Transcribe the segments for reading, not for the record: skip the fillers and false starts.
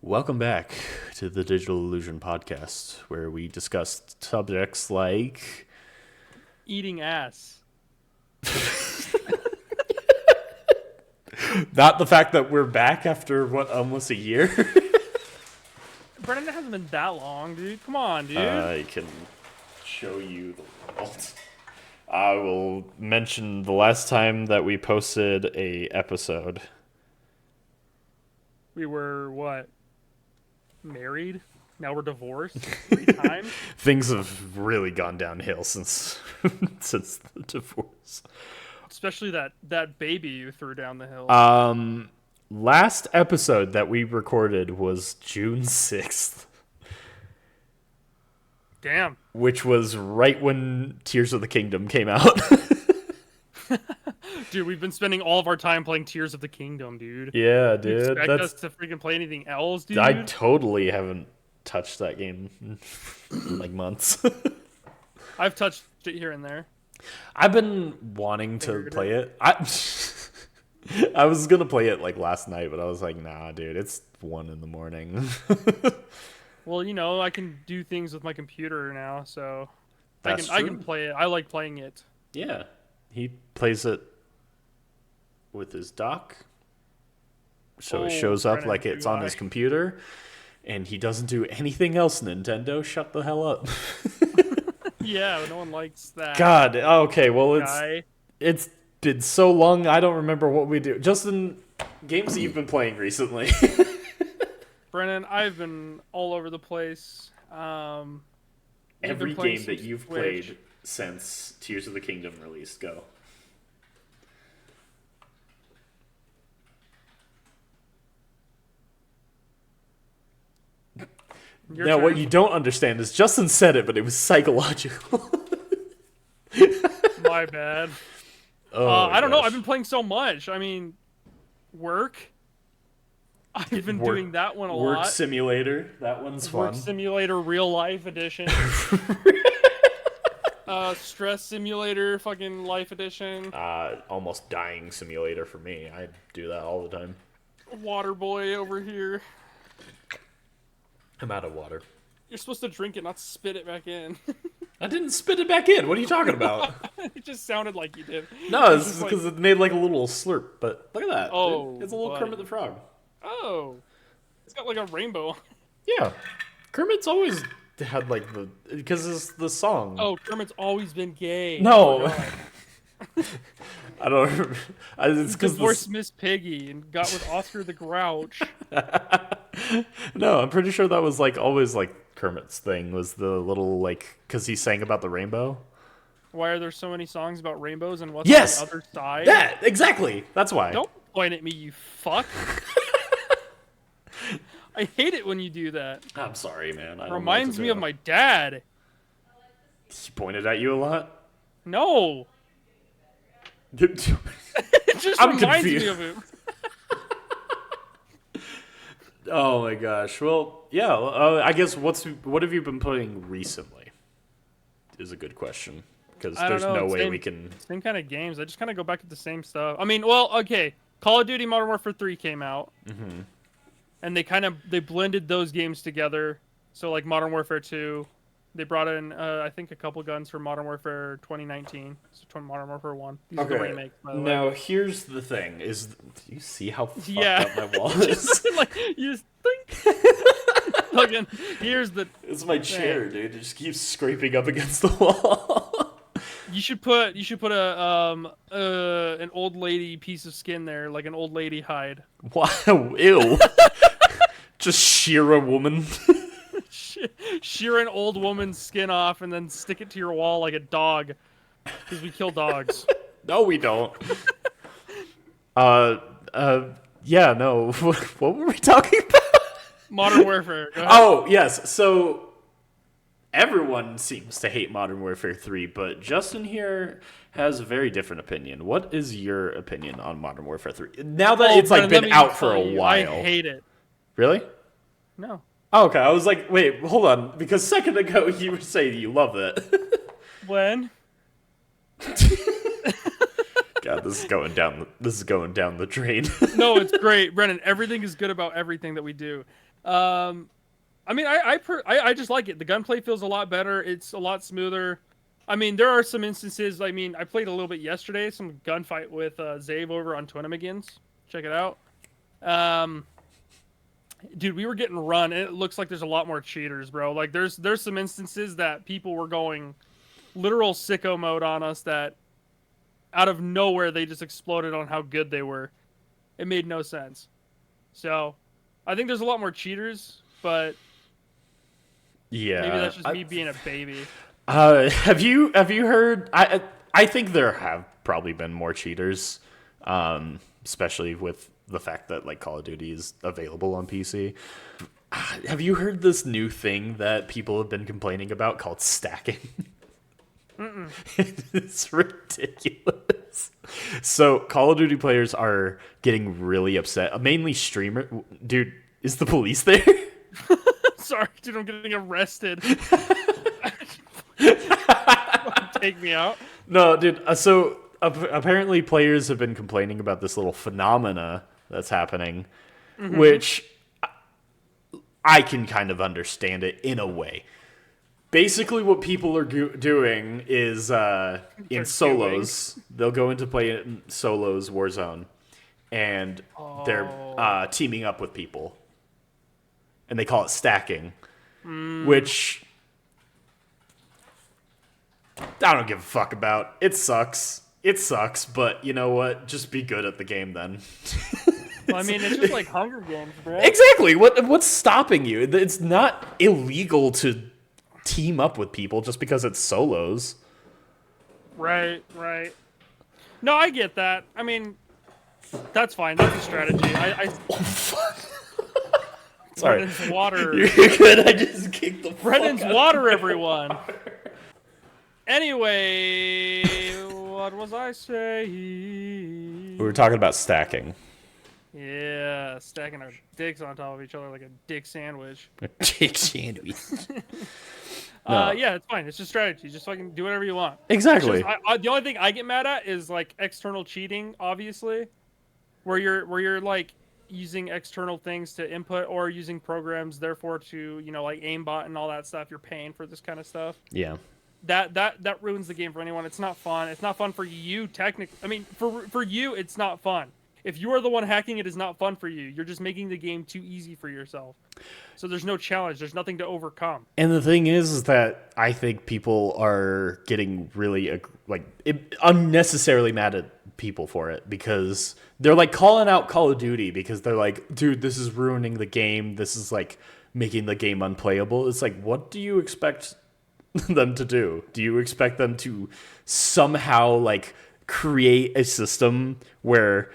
Welcome back to the Digital Illusion Podcast, where we discuss subjects like eating ass. not the fact that we're back after almost a year. Brennan, it hasn't been that long, dude. Come on, dude. I can show you the results. I will mention the last time that we posted a episode. We were what? Married? Now we're divorced 3 times. Things have really gone downhill since the divorce. Especially that baby you threw down the hill. Last episode that we recorded was June 6th. Damn. Which was right when Tears of the Kingdom came out. Dude, we've been spending all of our time playing Tears of the Kingdom, dude. Yeah, You dude. expect us to freaking play anything else, dude? I totally haven't touched that game in like months. I've touched it here and there. I've been wanting to play it. I was gonna play it like last night, but I was like, nah, dude, it's 1 a.m. Well, you know, I can do things with my computer now, so That's I true. can play it. I like playing it. Yeah, he plays it with his dock, so it shows up Brennan, like it's on his computer, and he doesn't do anything else. Nintendo, shut the hell up. Yeah, no one likes that. God, okay, well guy. it's been so long, I don't remember what we do. Justin, games that you've been playing recently. Brennan, I've been all over the place. Every game that you've played since Tears of the Kingdom released, go. Now, what you don't understand is Justin said it, but it was psychological. My bad. I don't know. I've been playing so much. I mean, work. I've been doing that one a lot. Work Simulator. That one's fun. Work Simulator Real Life Edition. Stress Simulator fucking Life Edition. Almost Dying Simulator for me. I do that all the time. Waterboy over here. I'm out of water. You're supposed to drink it, not spit it back in. I didn't spit it back in. What are you talking about? It just sounded like you did. No, it's because it made like a little slurp. But look at that. Oh, dude. It's a little buddy. Kermit the Frog. Oh. It's got like a rainbow. Yeah. Kermit's always had like the... Because it's the song. Oh, Kermit's always been gay. No. Oh, I don't remember. It's because divorced Miss Piggy and got with Oscar the Grouch. No, I'm pretty sure that was like always like Kermit's thing was the little like because he sang about the rainbow. Why are there so many songs about rainbows and what's Yes! on the other side? That exactly. That's why. Don't point at me, you fuck. I hate it when you do that. I'm sorry, man. It reminds me of my dad. He pointed at you a lot. No. It just I'm reminds confused. me of him. Oh my gosh. Well, yeah. I guess what have you been playing recently? Is a good question because I don't there's know, no way same- we can. Same kind of games. I just kind of go back to the same stuff. I mean, well, okay. Call of Duty Modern Warfare 3 came out. Mm-hmm. And they blended those games together. So like Modern Warfare 2, they brought in I think a couple guns for Modern Warfare 2019. So Modern Warfare 1. These are the remakes, by the way. Now here's the thing: do you see how fucked Yeah. up my wall is? Like you just think. Fucking here's the. It's my chair, dude. It just keeps scraping up against the wall. You should put an old lady piece of skin there, like an old lady hide. Wow, ew. Just shear a woman. Shear an old woman's skin off and then stick it to your wall like a dog, because we kill dogs. No, we don't. Yeah, no. What were we talking about? Modern Warfare. Go ahead. Oh, yes. So everyone seems to hate Modern Warfare 3, but Justin here has a very different opinion. What is your opinion on Modern Warfare 3? Now that it's like Brennan, been let me out for tell a you, while. I hate it. Really? No. Oh, okay. I was like, wait, hold on, because a second ago you were saying you love it. When? God, this is going down. This is going down the drain. No, it's great, Brennan. Everything is good about everything that we do. I mean, I just like it. The gunplay feels a lot better. It's a lot smoother. I mean, there are some instances. I mean, I played a little bit yesterday. Some gunfight with Zave over on Twinamagins. Check it out. Dude, we were getting run, and it looks like there's a lot more cheaters, bro. Like, there's some instances that people were going literal sicko mode on us that out of nowhere they just exploded on how good they were. It made no sense. So, I think there's a lot more cheaters, but Yeah, maybe that's just me being a baby. Have you heard? I think there have probably been more cheaters, especially with the fact that like Call of Duty is available on PC. Have you heard this new thing that people have been complaining about called stacking? It's ridiculous. So Call of Duty players are getting really upset. Mainly streamer. Dude, is the police there? Sorry, dude, I'm getting arrested. Take me out. No, dude. So apparently players have been complaining about this little phenomena that's happening, which I can kind of understand it in a way. Basically, what people are doing is in solos, they'll go into play in solos Warzone, and they're teaming up with people, and they call it stacking, which I don't give a fuck about. It sucks. It sucks, but you know what? Just be good at the game then. Well, I mean, it's just like Hunger Games, bro. Exactly. What's stopping you? It's not illegal to team up with people just because it's solos. Right. No, I get that. I mean, that's fine. That's a strategy. Oh, fuck. Sorry. Brennan's water. You're good. I just kicked the Brennan's fuck out water, of everyone. Anyway, what was I saying? We were talking about stacking. Yeah, stacking our dicks on top of each other like a dick sandwich. Dick sandwich. No. Yeah, it's fine. It's just strategy. Just fucking do whatever you want. Exactly. The only thing I get mad at is like external cheating, obviously, where you're like using external things to input or using programs, therefore to like aimbot and all that stuff. You're paying for this kind of stuff. Yeah. That ruins the game for anyone. It's not fun. It's not fun for you technically. I mean, for you, it's not fun. If you are the one hacking, it is not fun for you. You're just making the game too easy for yourself. So there's no challenge. There's nothing to overcome. And the thing is that I think people are getting really unnecessarily mad at people for it because they're like calling out Call of Duty because they're like, dude, this is ruining the game. This is like making the game unplayable. It's like, what do you expect them to do? Do you expect them to somehow like create a system where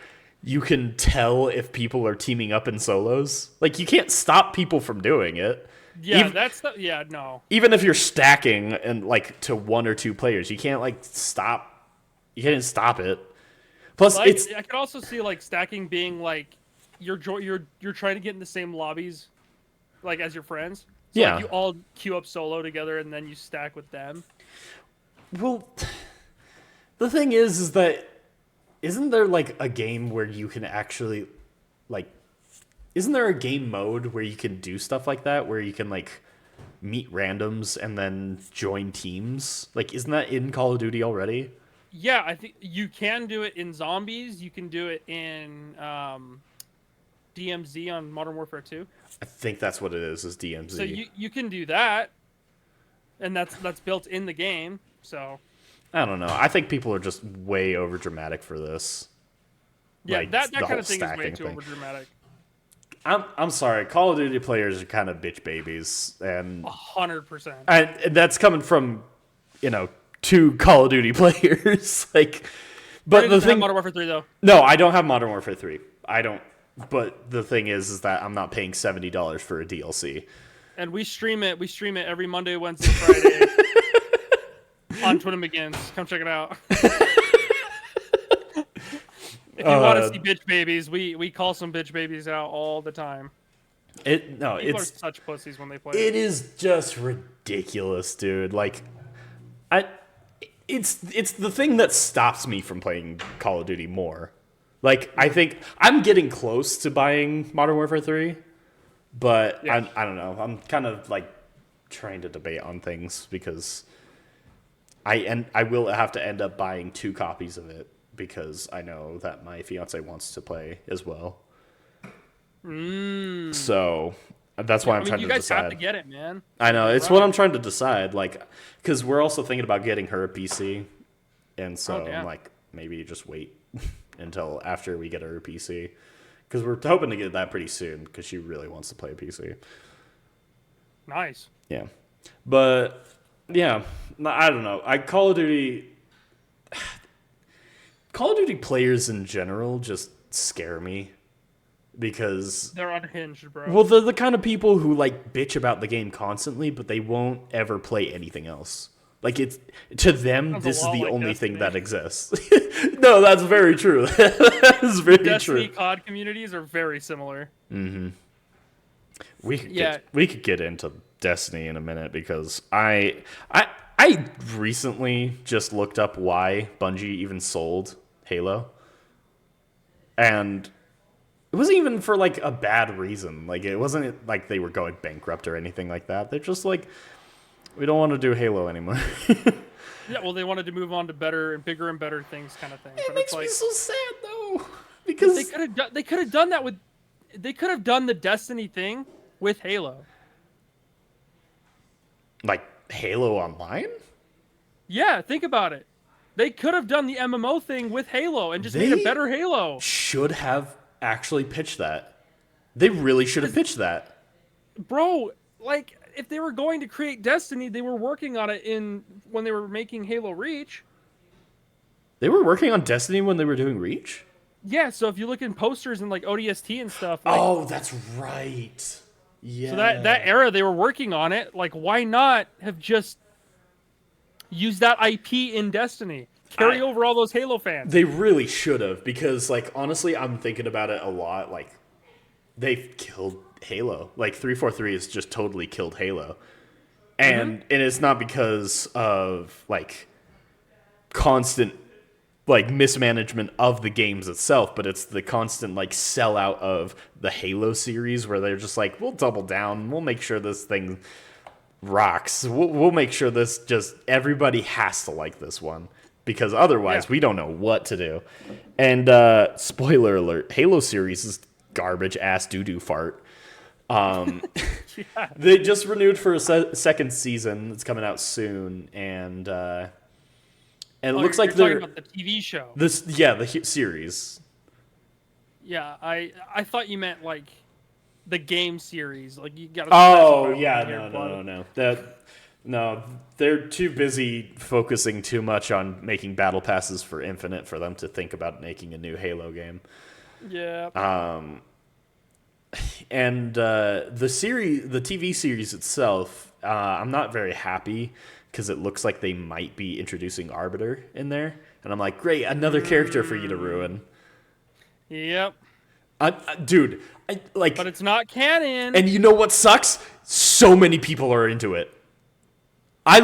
you can tell if people are teaming up in solos? Like, you can't stop people from doing it. Yeah, no. Even if you're stacking and like to one or two players, you can't like stop. You can't stop it. Plus, like, it's. I could also see like stacking being like you're trying to get in the same lobbies, like as your friends. So, Yeah. like, you all queue up solo together and then you stack with them. Well, the thing is that isn't there like a game where you can actually like? Isn't there a game mode where you can do stuff like that, where you can like meet randoms and then join teams? Like, isn't that in Call of Duty already? Yeah, I think you can do it in Zombies. You can do it in DMZ on Modern Warfare 2. I think that's what it is DMZ. So you can do that, and that's built in the game. So I don't know. I think people are just way over dramatic for this. yeah, Like, that the kind whole of thing is way stacking too thing. over dramatic. I'm sorry. Call of Duty players are kind of bitch babies, and 100%. and that's coming from two Call of Duty players. Like, but the thing. Modern Warfare 3 though. No, I don't have Modern Warfare 3. I don't. But the thing is that I'm not paying $70 for a DLC. And we stream it. We stream it every Monday, Wednesday, Friday on Twitter Begins. Come check it out. If you want to see bitch babies, we call some bitch babies out all the time. People are such pussies when they play. It is just ridiculous, dude. Like, it's the thing that stops me from playing Call of Duty more. Like, I think I'm getting close to buying Modern Warfare 3, but yeah. I don't know. I'm kind of like trying to debate on things because I will have to end up buying 2 copies of it because I know that my fiance wants to play as well. So that's why I'm trying to decide. You guys have to get it, man. I know. It's what I'm trying to decide. Like, because we're also thinking about getting her a PC. And so I'm like, maybe just wait until after we get her a PC. Because we're hoping to get that pretty soon because she really wants to play a PC. Nice. Yeah. But, yeah, I don't know. Call of Duty players in general just scare me. Because they're unhinged, bro. Well, they're the kind of people who like bitch about the game constantly, but they won't ever play anything else. Like, it's to them, this is the only thing that exists. No, that's very true. That is very true. Destiny COD communities are very similar. Mm-hmm. We could get into Destiny in a minute because I recently just looked up why Bungie even sold Halo, and it wasn't even for, like, a bad reason. Like, it wasn't like they were going bankrupt or anything like that. They're just like, we don't want to do Halo anymore. Yeah, well, they wanted to move on to better and bigger and better things kind of thing. It makes me so sad, though. Because they could have done that with... They could have done the Destiny thing with Halo. Like, Halo Online? Yeah, think about it. They could have done the MMO thing with Halo and just made a better Halo. Should have actually pitched that. They really should have pitched that. Bro, like, if they were going to create Destiny, they were working on it when they were making Halo Reach. They were working on Destiny when they were doing Reach? Yeah, so if you look in posters and like ODST and stuff. Like, oh, that's right. Yeah. So that era they were working on it. Like, why not have just used that IP in Destiny? Carry over all those Halo fans. They really should have, because, like, honestly, I'm thinking about it a lot. Like, they've killed Halo. Like, 343 has just totally killed Halo. And it's not because of, like, constant, like, mismanagement of the games itself, but it's the constant, like, sellout of the Halo series where they're just like, we'll double down. We'll make sure this thing rocks. We'll make sure this just, everybody has to like this one. Because otherwise, we don't know what to do. And spoiler alert, Halo series is garbage ass doo-doo fart. They just renewed for a second season. It's coming out soon, and it looks like they're talking about the TV show. the series. Yeah, I thought you meant like the game series. Like, you got. Oh yeah, no. No, they're too busy focusing too much on making battle passes for Infinite for them to think about making a new Halo game. Yeah. And the TV series itself, I'm not very happy because it looks like they might be introducing Arbiter in there, and I'm like, great, another character for you to ruin. Yep. Dude, but it's not canon. And you know what sucks? So many people are into it. I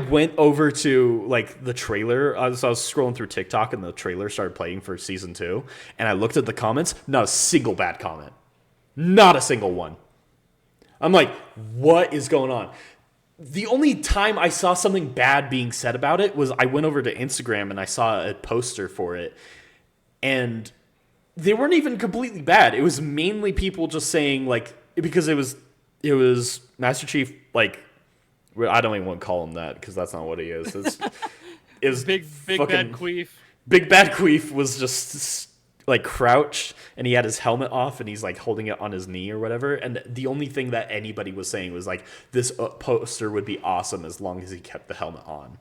went over to, like, the trailer. I was scrolling through TikTok, and the trailer started playing for season 2. And I looked at the comments. Not a single bad comment. Not a single one. I'm like, what is going on? The only time I saw something bad being said about it was I went over to Instagram, and I saw a poster for it. And they weren't even completely bad. It was mainly people just saying, like, because it was Master Chief, like, I don't even want to call him that because that's not what he is. It's big bad queef. Big bad queef was just like crouched, and he had his helmet off, and he's like holding it on his knee or whatever. And the only thing that anybody was saying was like, this poster would be awesome as long as he kept the helmet on.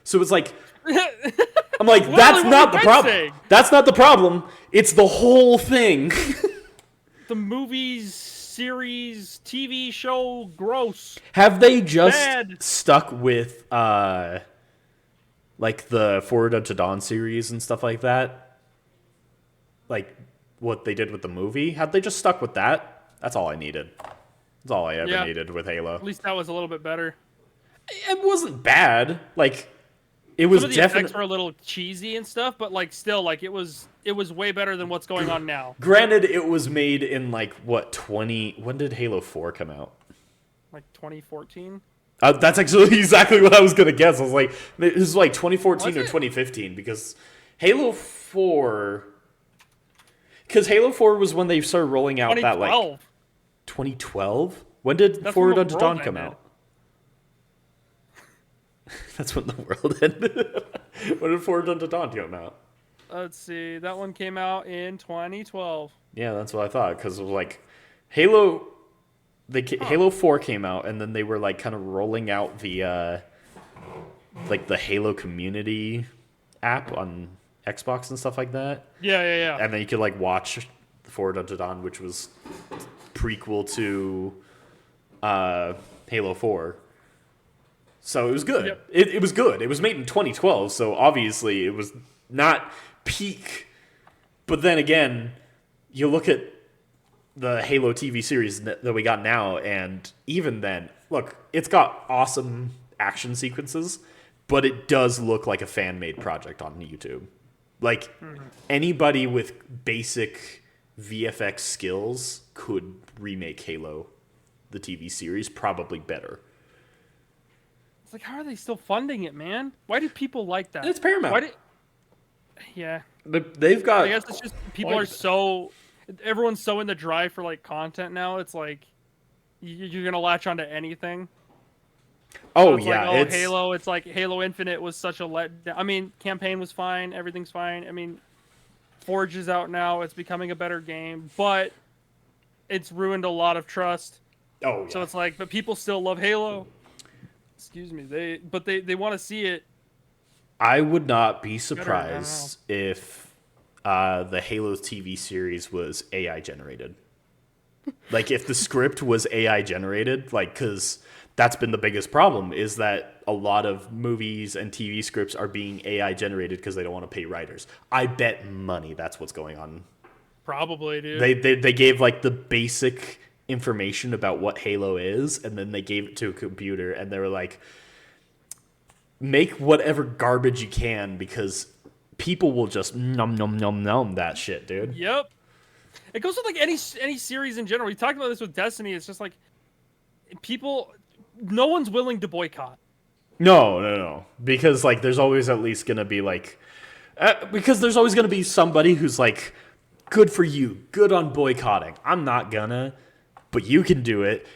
So it's like, I'm like, that's not the problem. That's not the problem. It's the whole thing. the movies, series, TV show, gross. Have they just Bad. stuck with like the Forward Unto Dawn series and stuff like that? Like what they did with the movie? Had they just stuck with that? That's all I needed. That's all I ever needed with Halo. At least that was a little bit better. It wasn't bad. Like it was Some of the effects were a little cheesy and stuff, but like still, like it was way better than what's going on now. Granted, it was made in like what 20? When did Halo 4 come out? Like 2014. That's actually exactly what I was gonna guess. I was like, it was like 2014 Was or it? 2015 because Halo 4. Because Halo 4 was when they started rolling out that like 2012. 2012. When did That's Forward when the Unto Dawn world come ended. out? That's when the world ended. When did Forward Unto Dawn come out? Let's see. That one came out in 2012. Yeah, that's what I thought. Because it was like Halo. Halo 4 came out, and then they were like kind of rolling out the like the Halo community app on Xbox and stuff like that. Yeah. And then you could like watch Forward Unto Dawn, which was prequel to Halo 4. So it was good. Yep. It was good. It was made in 2012, so obviously it was not peak. But then again, you look at the Halo TV series that we got now, and even then, look, it's got awesome action sequences, but it does look like a fan-made project on YouTube. Like, anybody with basic VFX skills could remake Halo, the TV series, probably better. It's like, how are they still funding it, man? Why do people like that? It's Paramount. Why Yeah. They've got... I guess it's just people are so... Everyone's so in the drive for, like, content now. It's like, you're going to latch onto anything. Oh, So it's yeah. like, Halo. It's like Halo Infinite was such a letdown. I mean, campaign was fine. Everything's fine. I mean, Forge is out now. It's becoming a better game. But it's ruined a lot of trust. Oh, yeah. So it's like, but people still love Halo. Excuse me. They want to see it. I would not be surprised if the Halo TV series was AI generated. Like, if the script was AI generated, like, because that's been the biggest problem, is that a lot of movies and TV scripts are being AI generated because they don't want to pay writers. I bet money that's what's going on. Probably, dude. They gave, like, the basic information about what Halo is, and then they gave it to a computer, and they were like, make whatever garbage you can because people will just nom that shit, dude. Yep. It goes with like any series in general. We talked about this with Destiny. It's just like people, no one's willing to boycott. No. Because like there's always at least gonna be like, because there's always gonna be somebody who's like, good for you, good on boycotting. I'm not gonna, but you can do it.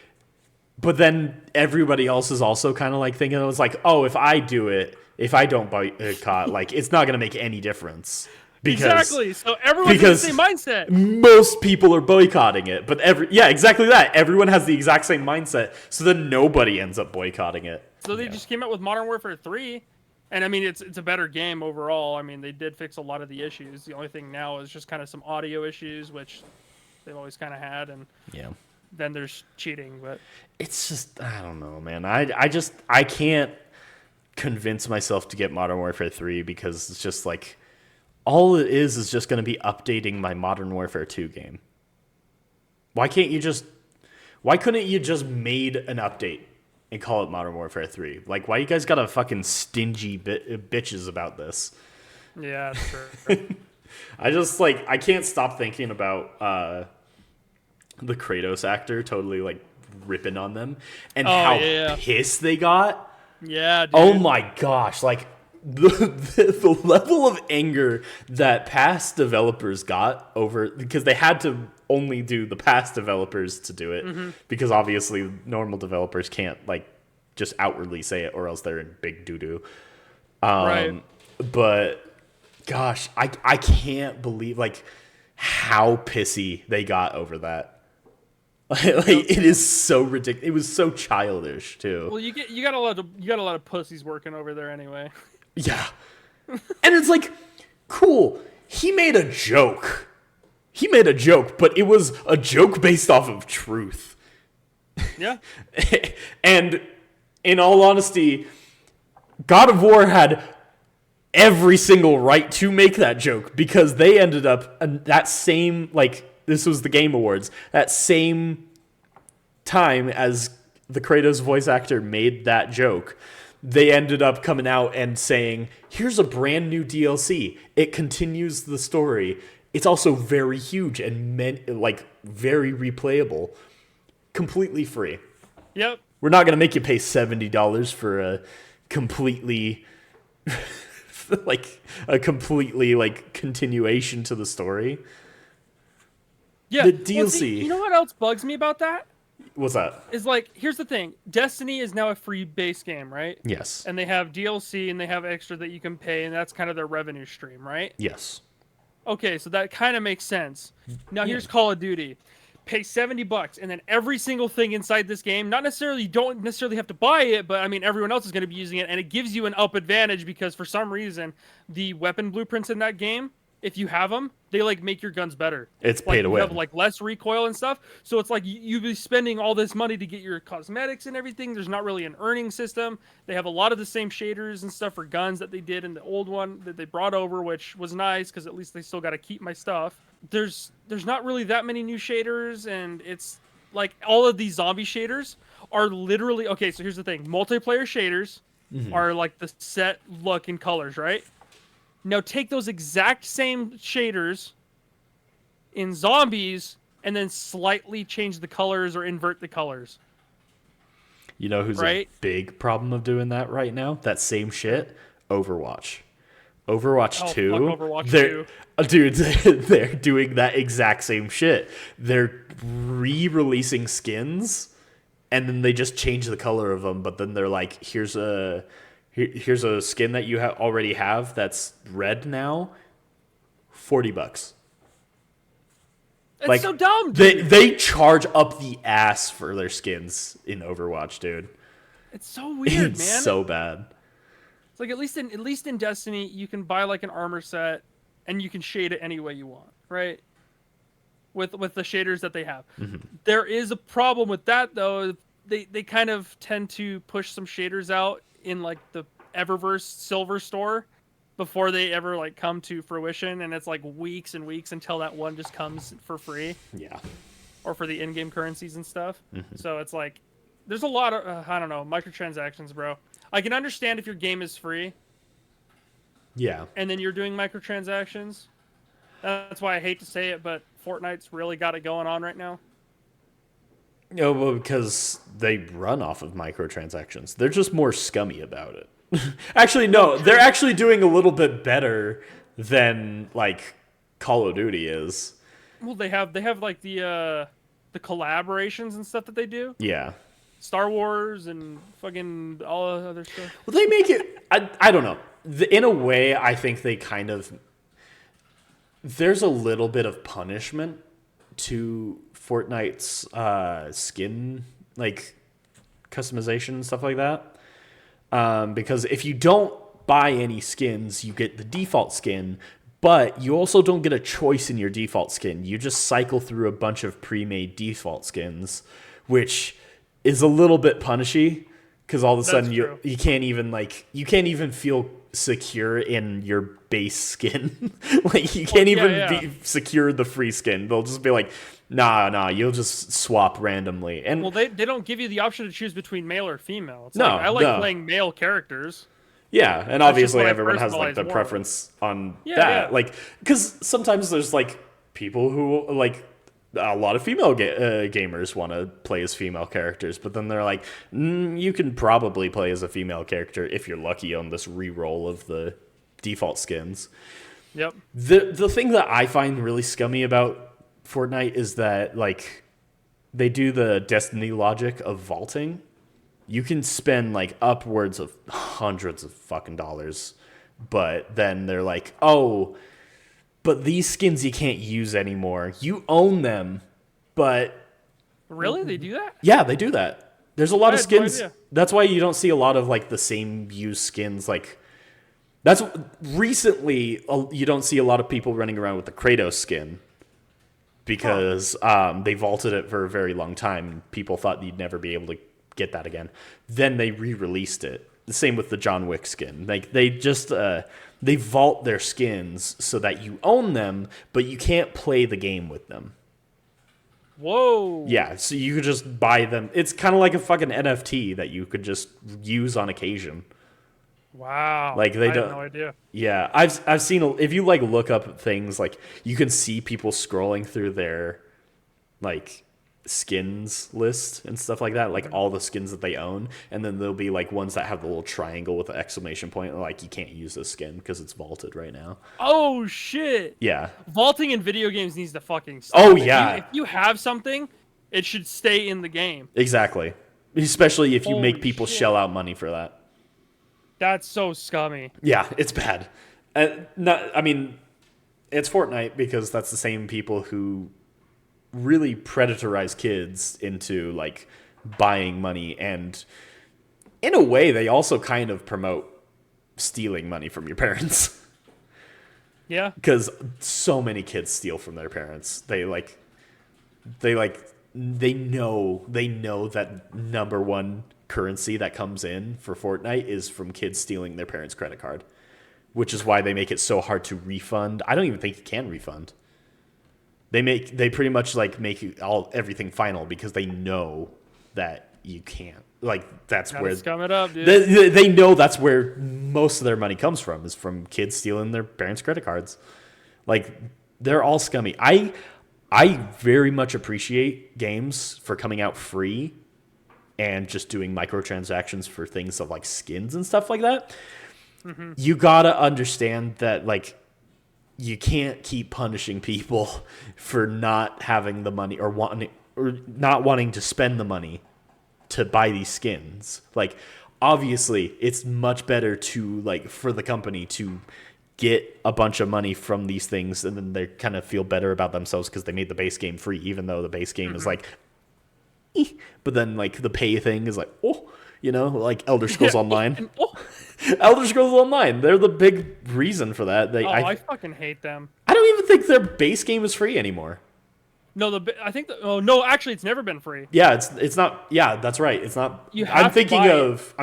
But then everybody else is also kind of like thinking, it was like, oh, if I do it, if I don't boycott, like it's not gonna make any difference. Because, exactly. So everyone's in the same mindset. Most people are boycotting it, but exactly that. Everyone has the exact same mindset, so then nobody ends up boycotting it. So they just came out with Modern Warfare 3, and I mean it's a better game overall. I mean they did fix a lot of the issues. The only thing now is just kind of some audio issues, which they've always kind of had, and then there's cheating. But it's just I don't know, man. I can't convince myself to get Modern Warfare 3 because it's just like. All it is just going to be updating my Modern Warfare 2 game. Why couldn't you just made an update and call it Modern Warfare 3? Like, why you guys got a fucking stingy bitches about this? Yeah, that's true. I can't stop thinking about the Kratos actor totally like ripping on them and how pissed they got. Yeah, dude. Oh my gosh, like the level of anger that past developers got over because they had to only do the past developers to do it because obviously normal developers can't like just outwardly say it or else they're in big doo-doo. Right. But gosh, I can't believe like how pissy they got over that. Like it is so ridiculous. It was so childish too. Well, you got a lot of pussies working over there anyway. Yeah. And it's like, cool. He made a joke. He made a joke, but it was a joke based off of truth. Yeah. And in all honesty, God of War had every single right to make that joke because they ended up that same, like, this was the Game Awards, that same time as the Kratos voice actor made that joke, they ended up coming out and saying, here's a brand new DLC. It continues the story. It's also very huge and very replayable. Completely free. Yep. We're not going to make you pay $70 for a completely continuation to the story. Yeah. The DLC. Well, see, you know what else bugs me about that? What's that? Is like, here's the thing. Destiny is now a free base game, right? Yes. And they have DLC and they have extra that you can pay, and that's kind of their revenue stream, right? Yes. Okay, so that kind of makes sense. Now here's Call of Duty. Pay $70, and then every single thing inside this game, you don't necessarily have to buy it, but I mean everyone else is going to be using it, and it gives you an up advantage because for some reason the weapon blueprints in that game, if you have them, they like make your guns better. It's pay to you win. have like less recoil and stuff, so it's like you be spending all this money to get your cosmetics and everything. There's not really an earning system. They have a lot of the same shaders and stuff for guns that they did in the old one that they brought over, which was nice because at least they still got to keep my stuff. There's not really that many new shaders, and it's like all of these zombie shaders are literally okay. So here's the thing: multiplayer shaders are like the set look and colors, right? Now take those exact same shaders in zombies and then slightly change the colors or invert the colors. You know who's a big problem of doing that right now? That same shit? Overwatch. Overwatch 2. Fuck Overwatch 2. Dude, they're doing that exact same shit. They're re-releasing skins, and then they just change the color of them, but then they're like, here's a skin that you already have that's red now, $40. It's so dumb, dude. They charge up the ass for their skins in Overwatch, dude. It's so weird, man. It's so bad. It's like at least in Destiny, you can buy like an armor set and you can shade it any way you want, right? With the shaders that they have. Mm-hmm. There is a problem with that though. They kind of tend to push some shaders out in like the Eververse Silver store before they ever like come to fruition, and it's like weeks and weeks until that one just comes for free. Yeah. Or for the in-game currencies and stuff. Mm-hmm. So it's like there's a lot of I don't know, microtransactions, bro. I can understand if your game is free. Yeah. And then you're doing microtransactions. That's why I hate to say it, but Fortnite's really got it going on right now. No, well, because they run off of microtransactions. They're just more scummy about it. Actually, no, they're actually doing a little bit better than like Call of Duty is. Well, they have like the collaborations and stuff that they do. Yeah. Star Wars and fucking all the other stuff. Well, they make it. I don't know. In a way, I think they kind of. There's a little bit of punishment to Fortnite's skin, like customization and stuff like that. Because if you don't buy any skins, you get the default skin, but you also don't get a choice in your default skin. You just cycle through a bunch of pre-made default skins, which is a little bit punishy because all of a sudden you can't even feel secure in your base skin. Like you can't be secure the free skin. They'll just be like, nah, you'll just swap randomly. And well, they don't give you the option to choose between male or female. It's I like playing male characters. Yeah, and obviously everyone has like the preference on that. Yeah. Like, because sometimes there's like people who like a lot of female gamers want to play as female characters, but then they're like, you can probably play as a female character if you're lucky on this reroll of the default skins. Yep. The thing that I find really scummy about Fortnite is that like they do the Destiny logic of vaulting. You can spend like upwards of hundreds of fucking dollars, but then they're like, oh, but these skins you can't use anymore. You own them, but really, they do that? Yeah, they do that. There's a lot of skins. No, that's why you don't see a lot of like the same used skins. Like that's recently you don't see a lot of people running around with the Kratos skin. because they vaulted it for a very long time. And people thought you'd never be able to get that again. Then they re-released it. The same with the John Wick skin. Like they just they vault their skins so that you own them, but you can't play the game with them. Whoa. Yeah, so you could just buy them. It's kind of like a fucking NFT that you could just use on occasion. Wow. Like they I don't. had no idea. Yeah, I've seen if you like look up things like you can see people scrolling through their like skins list and stuff like that, like all the skins that they own, and then there'll be like ones that have the little triangle with the exclamation point, like you can't use this skin because it's vaulted right now. Oh shit. Yeah. Vaulting in video games needs to fucking stop. Oh yeah. If you have something, it should stay in the game. Exactly. Especially if you make Holy people shit. shell out money for that. That's so scummy. Yeah, it's bad. I mean, it's Fortnite because that's the same people who really predatorize kids into like buying money, and in a way they also kind of promote stealing money from your parents. Yeah. Because so many kids steal from their parents. They know that number one currency that comes in for Fortnite is from kids stealing their parents' credit card, which is why they make it so hard to refund. I don't even think you can refund. They pretty much like make everything final because they know that you can't. Like that's Gotta where scum it up, dude. they know that's where most of their money comes from, is from kids stealing their parents' credit cards. Like they're all scummy. I very much appreciate games for coming out free and just doing microtransactions for things of like skins and stuff like that. Mm-hmm. You gotta understand that like you can't keep punishing people for not having the money or not wanting to spend the money to buy these skins. Like obviously it's much better to like for the company to get a bunch of money from these things and then they kind of feel better about themselves because they made the base game free, even though the base game is like but then like the pay thing is like like Elder Scrolls Online. Elder Scrolls Online, they're the big reason for that. I fucking hate them. I don't even think their base game is free anymore. No, no, actually, it's never been free. Yeah, it's not. Yeah, that's right. It's not. You have I'm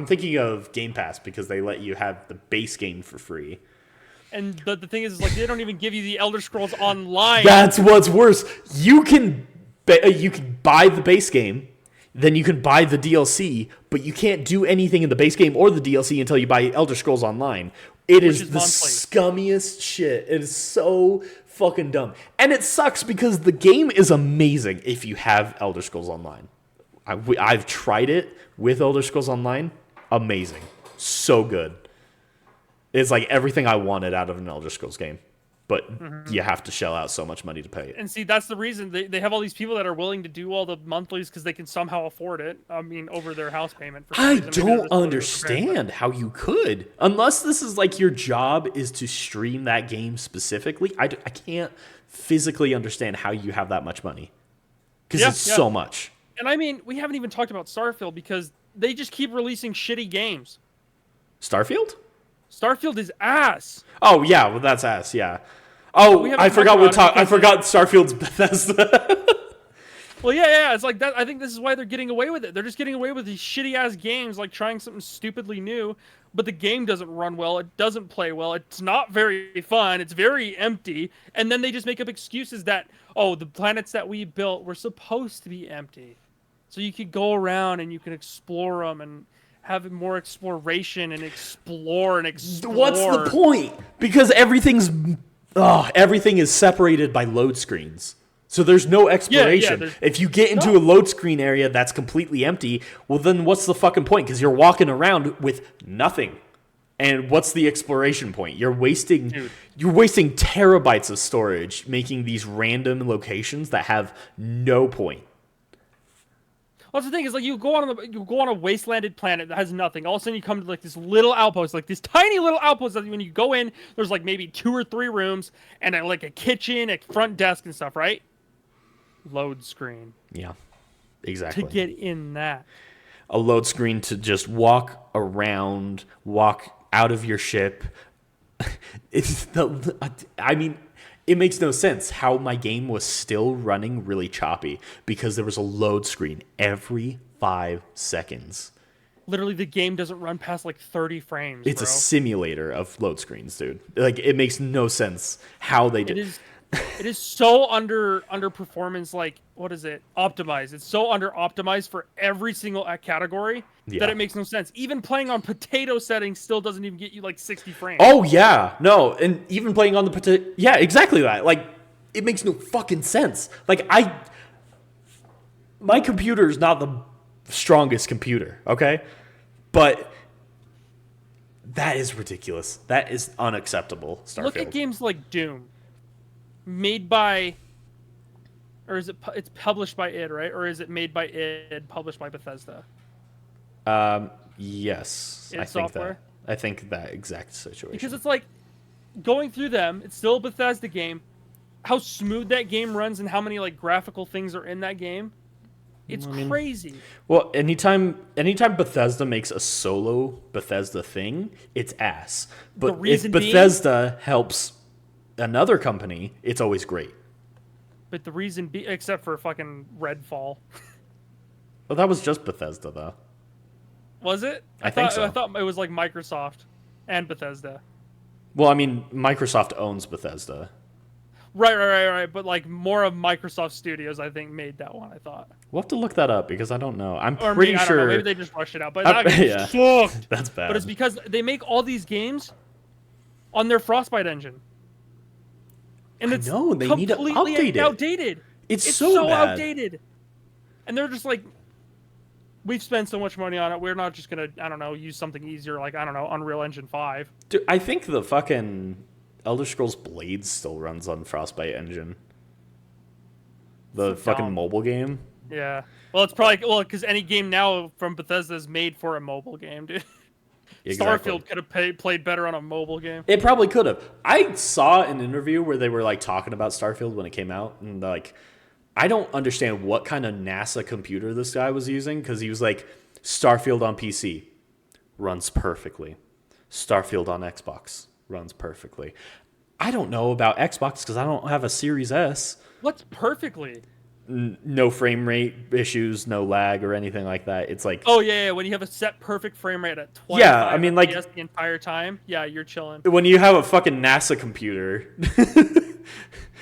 thinking of Game Pass because they let you have the base game for free. And the thing is like they don't even give you the Elder Scrolls Online. That's what's worse. You can buy the base game, then you can buy the DLC, but you can't do anything in the base game or the DLC until you buy Elder Scrolls Online. It is the scummiest shit. It is so fucking dumb. And it sucks because the game is amazing if you have Elder Scrolls Online. I've tried it with Elder Scrolls Online. Amazing. So good. It's like everything I wanted out of an Elder Scrolls game. But you have to shell out so much money to pay it. And see, that's the reason they have all these people that are willing to do all the monthlies because they can somehow afford it. I mean, over their house payment. For I don't understand how you could. Unless this is like your job is to stream that game specifically. I can't physically understand how you have that much money. Because it's so much. And I mean, we haven't even talked about Starfield because they just keep releasing shitty games. Starfield? Starfield is ass. Oh, yeah. Well, that's ass. Yeah. Oh, I forgot I forgot Starfield's Bethesda. Well, yeah, it's like that. I think this is why they're getting away with it. They're just getting away with these shitty ass games, like trying something stupidly new, but the game doesn't run well. It doesn't play well. It's not very fun. It's very empty. And then they just make up excuses that, oh, the planets that we built were supposed to be empty, so you could go around and you can explore them and have more exploration and explore. What's the point? Because everything is separated by load screens. So there's no exploration. If you get into a load screen area that's completely empty, well then what's the fucking point? Because you're walking around with nothing. And what's the exploration point? You're wasting terabytes of storage making these random locations that have no point. Well, that's the thing is like you go on a wastelanded planet that has nothing. All of a sudden you come to like this little outpost, like this tiny little outpost that when you go in, there's like maybe 2 or 3 rooms and like a kitchen, a front desk and stuff, right? Load screen. Yeah, exactly. To get in that. A load screen to just walk around, walk out of your ship. I mean, it makes no sense how my game was still running really choppy because there was a load screen every 5 seconds. Literally, the game doesn't run past like 30 frames. It's bro. a simulator of load screens, dude. Like, it makes no sense how they did. It is so underperformance. Like, what is it? Optimized. It's so under optimized for every single category that it makes no sense. Even playing on potato settings still doesn't even get you like 60 frames. Oh yeah, no, and even playing on the potato, yeah, exactly that. Like, it makes no fucking sense. Like, my computer is not the strongest computer, okay, but that is ridiculous. That is unacceptable. Starfield. Look at games like Doom, made by, or is it's published by id, right? Or is it made by id, published by Bethesda? Yes, id Software. I think that exact situation. Because it's like going through them, it's still a Bethesda game. How smooth that game runs and how many like graphical things are in that game. It's crazy. Well, anytime Bethesda makes a solo Bethesda thing, it's ass. But if Bethesda helps another company, it's always great. But the reason except for fucking Redfall. Well, that was just Bethesda, though. Was it? I think so. I thought it was like Microsoft and Bethesda. Well, I mean, Microsoft owns Bethesda. Right. But like more of Microsoft Studios, I think, made that one. I thought. We'll have to look that up because I don't know. I'm or pretty maybe, sure. I don't know. Maybe they just rushed it out. But that game sucked. That's bad. But it's because they make all these games on their Frostbite engine. And it's they need to update it. Outdated. It's so bad. outdated. And they're just like, we've spent so much money on it. We're not just gonna, I don't know, use something easier like, I don't know, Unreal Engine 5. Dude, I think the fucking Elder Scrolls Blades still runs on Frostbite engine. The fucking mobile game. Yeah. Well, it's probably because any game now from Bethesda is made for a mobile game, dude. Exactly. Starfield could have played better on a mobile game. It probably could have. I saw an interview where they were like talking about Starfield when it came out, and like, I don't understand what kind of NASA computer this guy was using because he was like, Starfield on PC runs perfectly. Starfield on Xbox runs perfectly. I don't know about Xbox because I don't have a Series S. What's perfectly? No frame rate issues, no lag or anything like that. It's like, oh yeah, when you have a set perfect frame rate at 25 yeah, I mean, like the entire time, yeah, you're chilling. When you have a fucking NASA computer,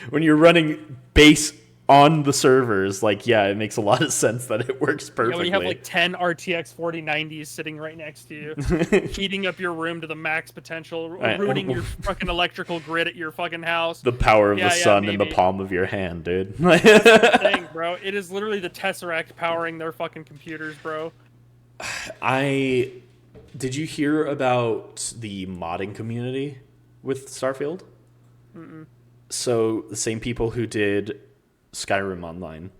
when you're running base on the servers, like, yeah, it makes a lot of sense that it works perfectly. Yeah, when you have like 10 RTX 4090s sitting right next to you, heating up your room to the max potential, ruining your fucking electrical grid at your fucking house. The power of the sun in the palm of your hand, dude. That's the thing, bro. It is literally the Tesseract powering their fucking computers, bro. Did you hear about the modding community with Starfield? Mm-mm. So the same people who did Skyrim Online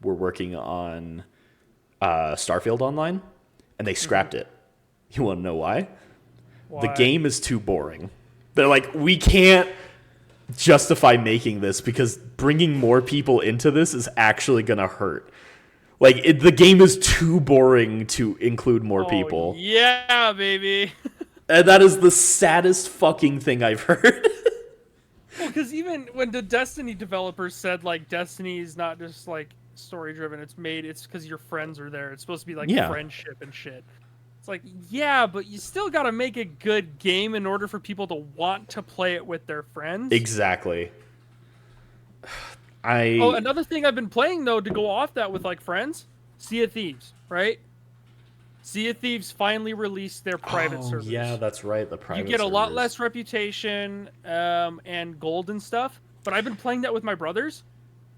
were working on Starfield Online, and they scrapped it. You want to know why? The game is too boring. They're like, we can't justify making this because bringing more people into this is actually going to hurt. Like, the game is too boring to include more people. Yeah, baby. And that is the saddest fucking thing I've heard. Because even when the Destiny developers said, like, Destiny is not just, like, story-driven, it's because your friends are there. It's supposed to be, like, friendship and shit. It's like, yeah, but you still gotta make a good game in order for people to want to play it with their friends. Exactly. Oh, another thing I've been playing, though, to go off that with, like, friends, Sea of Thieves, right? Sea of Thieves finally released their private servers. Yeah, that's right. The private servers. You get a lot less reputation and gold and stuff. But I've been playing that with my brothers,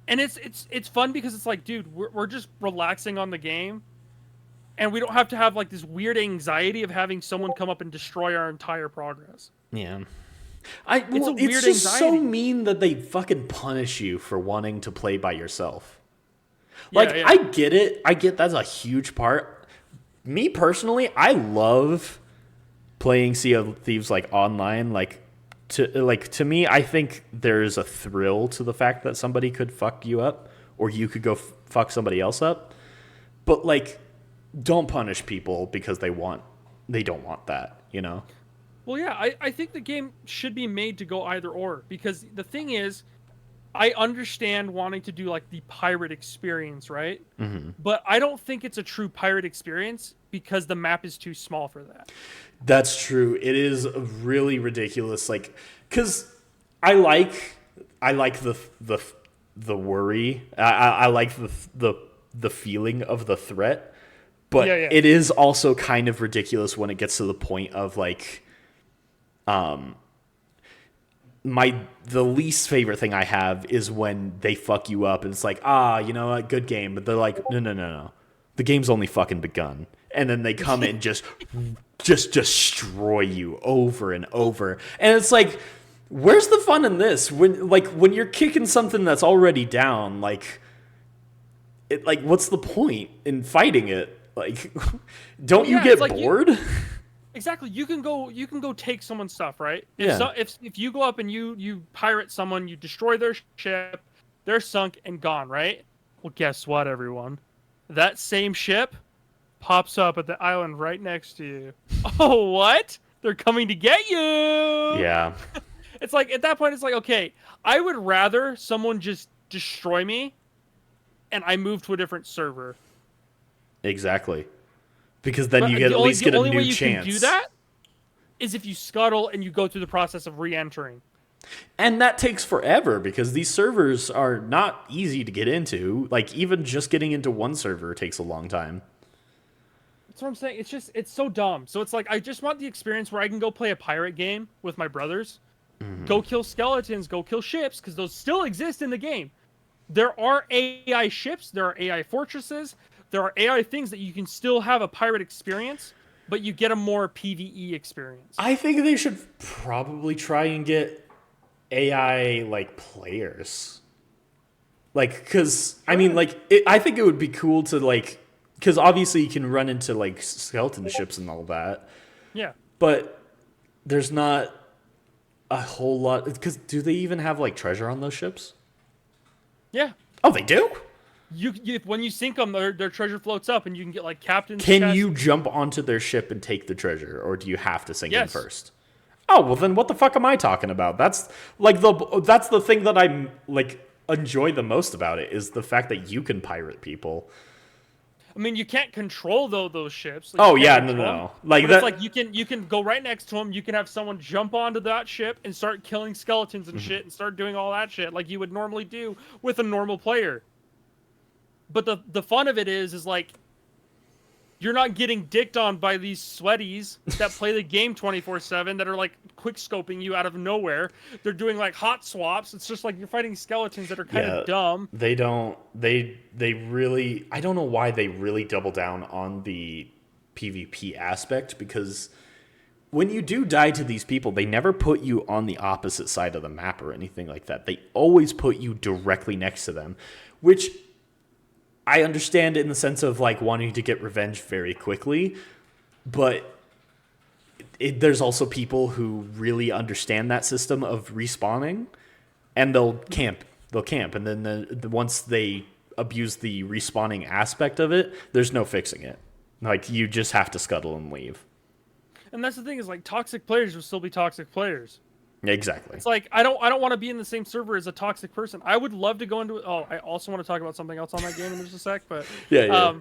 and it's fun because it's like, dude, we're just relaxing on the game, and we don't have to have like this weird anxiety of having someone come up and destroy our entire progress. Yeah, it's just anxiety. So mean that they fucking punish you for wanting to play by yourself. Like, I get it. I get that's a huge part. Me personally, I love playing Sea of Thieves like online. To me, I think there's a thrill to the fact that somebody could fuck you up, or you could go fuck somebody else up. But like, don't punish people because they don't want that, you know? Well, yeah, I think the game should be made to go either or, because the thing is, I understand wanting to do like the pirate experience, right? Hmm. But I don't think it's a true pirate experience because the map is too small for that. That's true. It is really ridiculous. Like, cause I like, I like the worry. I like the feeling of the threat, Yeah, but yeah. it is also kind of ridiculous when it gets to the point of like, the least favorite thing I have is when they fuck you up and it's like, you know what, good game, but they're like, no, no, no, no, the game's only fucking begun, and then they come in and just destroy you over and over, and it's like, where's the fun in this when you're kicking something that's already down, like it, like what's the point in fighting it, like don't Well, you yeah, it's get like bored? exactly. You can go take someone's stuff, right? Yeah. If you go up and you pirate someone, you destroy their ship, they're sunk and gone, right? Well, guess what, everyone? That same ship pops up at the island right next to you. Oh, what? They're coming to get you. Yeah, It's like at that point, it's like, okay, I would rather someone just destroy me and I move to a different server. exactly, because then you But get at least the get a only way new you can do chance. that is if you scuttle and you go through the process of re-entering. And that takes forever because these servers are not easy to get into. Like, even just getting into one server takes a long time. That's what I'm saying. It's so dumb. So it's like I just want the experience where I can go play a pirate game with my brothers, go kill skeletons, go kill ships, because those still exist in the game. There are AI ships, there are AI fortresses, there are AI things that you can still have a pirate experience, but you get a more PvE experience. I think they should probably try and get AI, like, players. Like, because, I mean, like, I think it would be cool to, like, because obviously you can run into, like, skeleton ships and all that. Yeah. But there's not a whole lot. Because do they even have, like, treasure on those ships? Yeah. Oh, they do? When you sink them, their treasure floats up, and you can get like captain's Can chest. you jump onto their ship and take the treasure, or do you have to sink in Yes. first? Oh, well then what the fuck am I talking about? That's like that's the thing that I like enjoy the most about it is the fact that you can pirate people. I mean, you can't control those ships. Like, Oh you can't yeah, no, control no. 'em, Like but that. it's like you can go right next to them. You can have someone jump onto that ship and start killing skeletons and shit and start doing all that shit like you would normally do with a normal player. But the fun of it is like you're not getting dicked on by these sweaties that play the game 24/7 that are like quick scoping you out of nowhere. They're doing like hot swaps. It's just like you're fighting skeletons that are kind Yeah, of dumb. they don't. They really. I don't know why they really double down on the PvP aspect because when you do die to these people, they never put you on the opposite side of the map or anything like that. They always put you directly next to them, which I understand in the sense of like wanting to get revenge very quickly, but there's also people who really understand that system of respawning, and they'll camp. They'll camp, and then once they abuse the respawning aspect of it, there's no fixing it. Like you just have to scuttle and leave. And that's the thing is like toxic players will still be toxic players. Exactly. It's like I don't want to be in the same server as a toxic person. I would love to go into. Oh, I also want to talk about something else on that game in just a sec, but Yeah, yeah.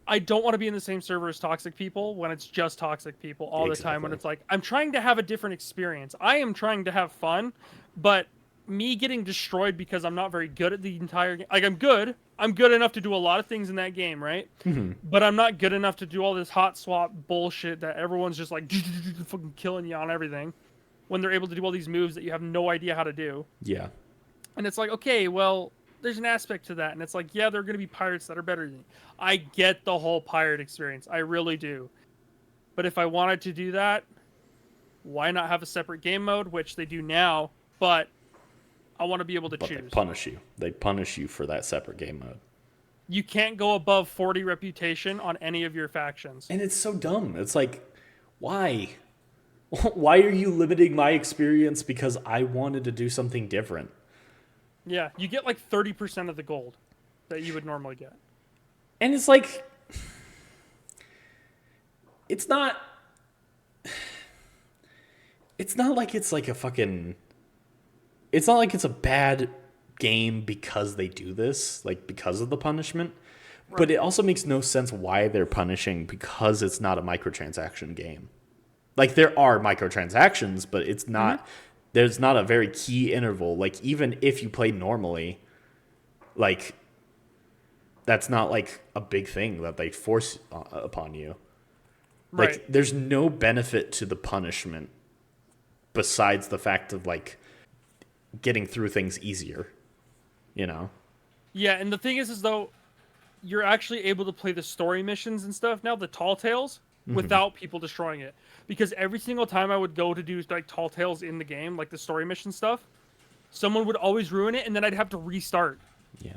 I don't want to be in the same server as toxic people when it's just toxic people all the time. When Exactly. it's like I'm trying to have a different experience. I am trying to have fun, but me getting destroyed because I'm not very good at the entire game. Like I'm good. I'm good enough to do a lot of things in that game, right? But I'm not good enough to do all this hot swap bullshit that everyone's just like fucking killing you on everything when they're able to do all these moves that you have no idea how to do. Yeah. And it's like, okay, well, there's an aspect to that. And it's like, yeah, there are going to be pirates that are better than you. I get the whole pirate experience. I really do. But if I wanted to do that, why not have a separate game mode, which they do now, but I want to be able to But they choose. punish you. They punish you for that separate game mode. You can't go above 40 reputation on any of your factions. And it's so dumb. It's like, why? Why are you limiting my experience because I wanted to do something different? Yeah, you get like 30% of the gold that you would normally get. And it's like, it's not. It's not like it's like a fucking. It's not like it's a bad game because they do this, like because of the punishment. Right. But it also makes no sense why they're punishing because it's not a microtransaction game. Like there are microtransactions, but it's not. There's not a very key interval. Like even if you play normally, like that's not like a big thing that they force upon you. Like Right. there's no benefit to the punishment besides the fact of like getting through things easier, you know? Yeah, and the thing is though, you're actually able to play the story missions and stuff now, the Tall Tales, without people destroying it. Because every single time I would go to do like Tall Tales in the game, like the story mission stuff, someone would always ruin it, and then I'd have to restart. Yeah.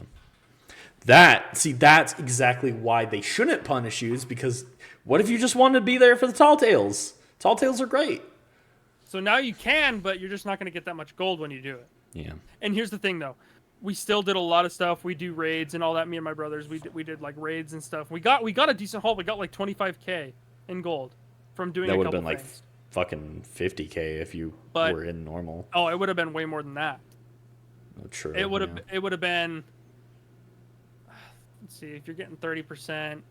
That's exactly why they shouldn't punish you, is because what if you just wanted to be there for the Tall Tales? Tall Tales are great. So now you can, but you're just not going to get that much gold when you do it. Yeah. And here's the thing, though. We still did a lot of stuff. We do raids and all that. Me and my brothers, we did like raids and stuff. We got a decent haul. We got like 25K in gold from doing That a would have couple been like things. fucking 50K if you But- were in normal. Oh, it would have been way more than that. Oh, true. It would have yeah. it would have been. Let's see, if you're getting 30%,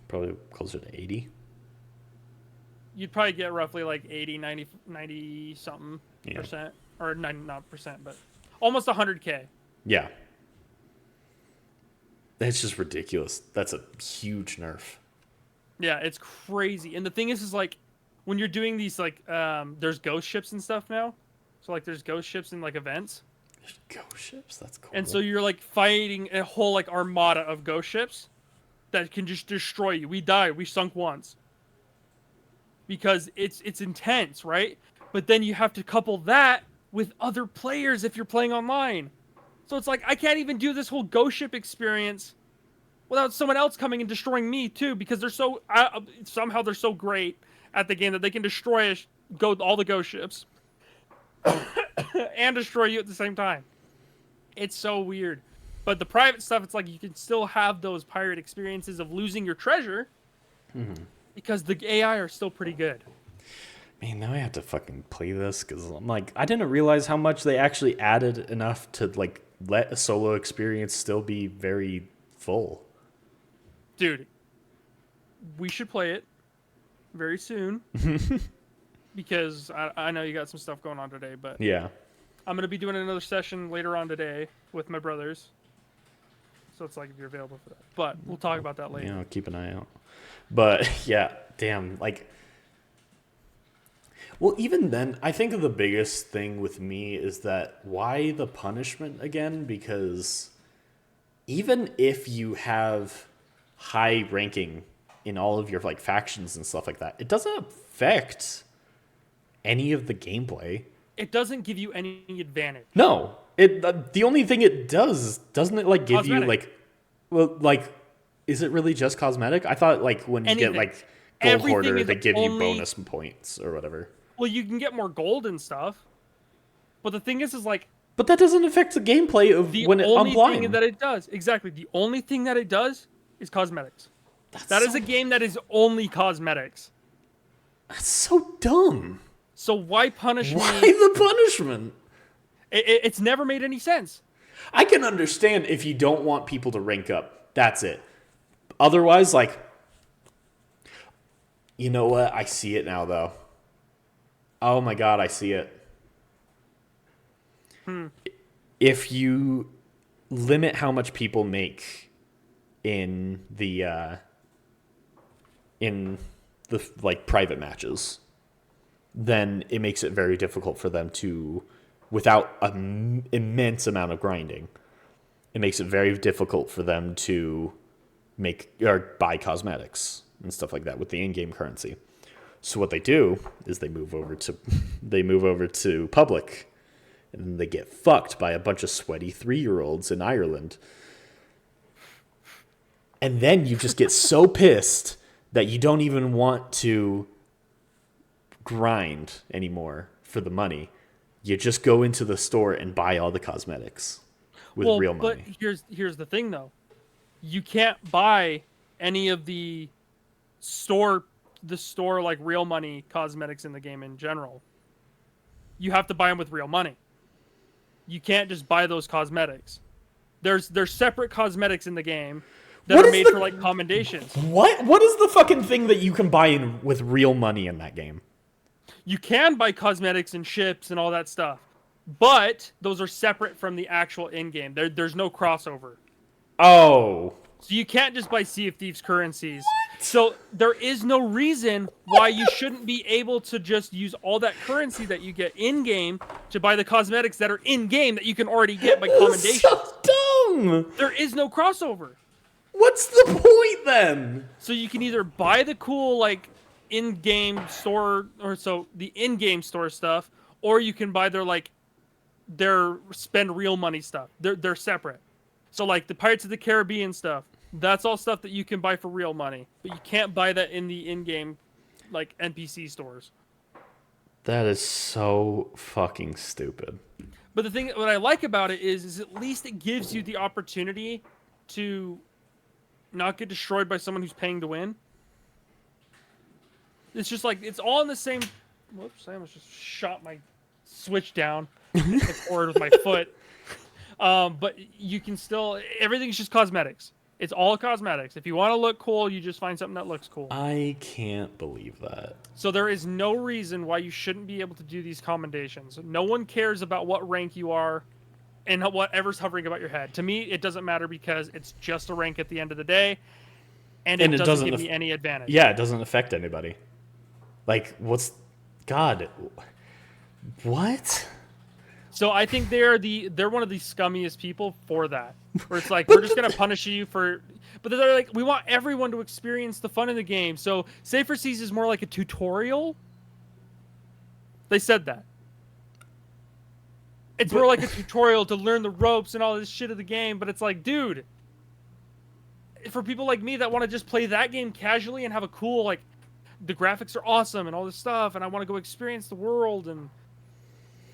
Probably closer to 80. you'd probably get roughly like 80, 90 something Yeah. percent, or 90, not percent, but almost 100K. Yeah. That's just ridiculous. That's a huge nerf. Yeah, it's crazy. And the thing is like when you're doing these like there's ghost ships and stuff now. So like there's ghost ships in like events. There's ghost ships. That's cool. And so you're like fighting a whole like armada of ghost ships that can just destroy you. We died. We sunk once. Because it's intense, right? But then you have to couple that with other players if you're playing online. So it's like I can't even do this whole ghost ship experience without someone else coming and destroying me too, because they're so somehow they're so great at the game that they can destroy all the ghost ships and destroy you at the same time. It's so weird. But the private stuff, it's like you can still have those pirate experiences of losing your treasure because the AI are still pretty good. Man, now I have to fucking play this because I'm like, I didn't realize how much they actually added enough to like let a solo experience still be very full. Dude, we should play it very soon because I know you got some stuff going on today, but Yeah. I'm going to be doing another session later on today with my brothers. So it's like if you're available for that. But we'll talk about that later. Yeah, I'll keep an eye out. But yeah, damn, like, well, even then, I think the biggest thing with me is that why the punishment again? Because even if you have high ranking in all of your like factions and stuff like that, it doesn't affect any of the gameplay. It doesn't give you any advantage. No, it the only thing it does doesn't it like give Cosmetic. you like, well, like, is it really just cosmetic? I thought like when you Anything. get like gold Everything hoarder, is they give you only- bonus points or whatever. Well, you can get more gold and stuff. But the thing is like But that doesn't affect the gameplay of the when it only online. thing that it does, exactly, the only thing that it does is cosmetics. That is so, a game that is only cosmetics. That's so dumb. So why punish Why me? the punishment? It's never made any sense. I can understand if you don't want people to rank up. That's it. Otherwise, like, you know what? I see it now, though. Oh my god, I see it. If you limit how much people make in the like private matches, then it makes it very difficult for them to, without an immense amount of grinding, it makes it very difficult for them to make or buy cosmetics and stuff like that with the in-game currency. So what they do is they move over to public, and then they get fucked by a bunch of sweaty 3-year-olds in Ireland. And then you just get so pissed that you don't even want to grind anymore for the money. You just go into the store and buy all the cosmetics with real money. But here's the thing though. You can't buy any of the store like real money cosmetics in the game in general. You have to buy them with real money. you can't just buy those cosmetics. There's separate cosmetics in the game that are made for like commendations. What is the fucking thing that you can buy with real money in that game? You can buy cosmetics and ships and all that stuff, but those are separate from the actual in-game. There's no crossover. Oh. So you can't just buy Sea of Thieves currencies. What? So there is no reason why you shouldn't be able to just use all that currency that you get in-game to buy the cosmetics that are in-game that you can already get by commendations. So dumb. There is no crossover. What's the point then? So you can either buy the cool like in-game store or so the in-game store stuff, or you can buy their spend real money stuff. They're separate. So like the Pirates of the Caribbean stuff, that's all stuff that you can buy for real money, but you can't buy that in the in-game like NPC stores. That is so fucking stupid. But the thing what I like about it is at least it gives you the opportunity to not get destroyed by someone who's paying to win. It's just like it's all in the same. Whoops! I almost just shot my Switch down the cord with my foot. But you can still everything's just cosmetics. It's all cosmetics. If you want to look cool, you just find something that looks cool. I can't believe that. So there is no reason why you shouldn't be able to do these commendations. No one cares about what rank you are and whatever's hovering about your head. To me, it doesn't matter because it's just a rank at the end of the day, and it doesn't give me any advantage. Yeah, it doesn't affect anybody. Like, God, what? So I think they're one of the scummiest people for that. Where it's like we're just gonna punish you for, but they're like we want everyone to experience the fun in the game. So Safer Seas is more like a tutorial. They said that. It's more like a tutorial to learn the ropes and all this shit of the game, but it's like, dude, for people like me that want to just play that game casually and have a cool like, the graphics are awesome and all this stuff, and I want to go experience the world and.